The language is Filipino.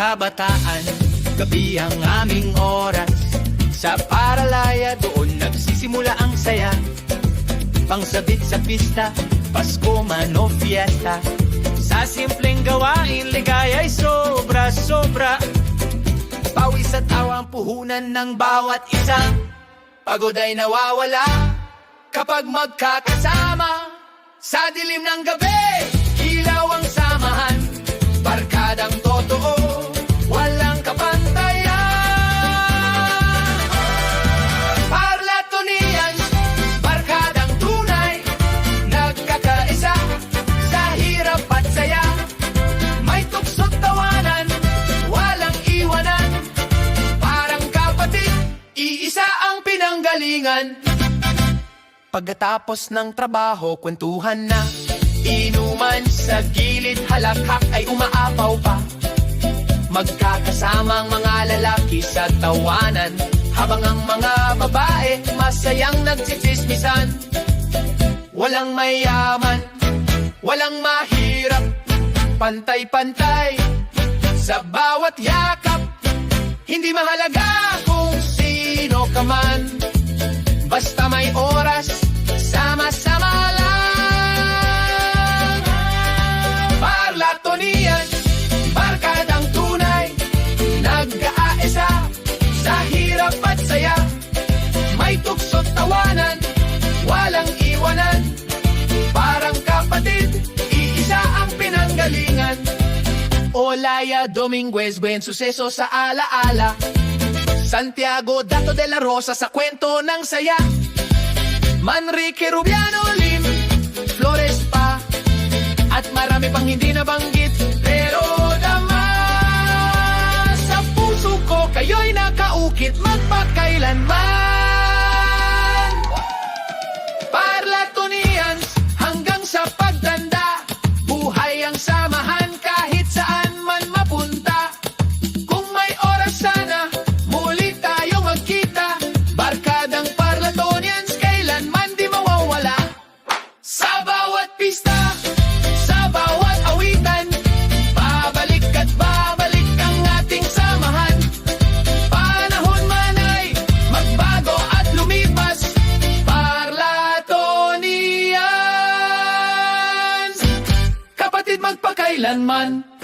kabataan, gabi ang aming oras. Sa Paralaya doon nagsisimula ang saya. Pangsabit sa pista, Pasko man o fiesta. Sa simpleng gawain, ligaya'y sobra-sobra. Pawis at tawa ang puhunan ng bawat isa. Pagod ay nawawala kapag magkakasama. Sa dilim ng gabi, ilaw ang samahan. Barkadang totoo, walang kapantayan. Parlatonians, barkadang tunay, nagkakaisa sa hirap at saya. May tukso't tawanan, walang iwanan. Parang kapatid, iisa ang pinanggalingan. Pagkatapos ng trabaho, kwentuhan na. Inuman sa gilid, halakhak ay umaapaw pa. Magkakasamang mga lalaki sa tawanan, habang ang mga babae masayang nagtsitsismisan. Walang mayaman, walang mahirap, pantay-pantay sa bawat yakap. Hindi mahalaga kung sino ka man, basta may oras, sama-sama lang. Parlatonians, barkadang tunay, nag-aisa sa hirap at saya. May tukso't tawanan, walang iwanan. Parang kapatid, iisa ang pinanggalingan. Olaya Dominguez, buen suceso sa alaala. Santiago Dato de la Rosa sa kwento ng saya. Manrique Rubiano, Lim Flores pa, at marami pang hindi nabanggit. Pero dama sa puso ko, kayo'y nakaukit magpakailanman. Parlatonians, hanggang sa pagtanda, buhay ang samahan kahit saan man mapunta. Kung may oras sana, muli tayo magkita. Barkadang Parlatonians, kailanman di mawawala. Sa bawat pista, sa bawat awitan, babalik at babalik ang ating samahan. Panahon man ay magbago at lumipas, Parlatonians, kapatid magpakailanman.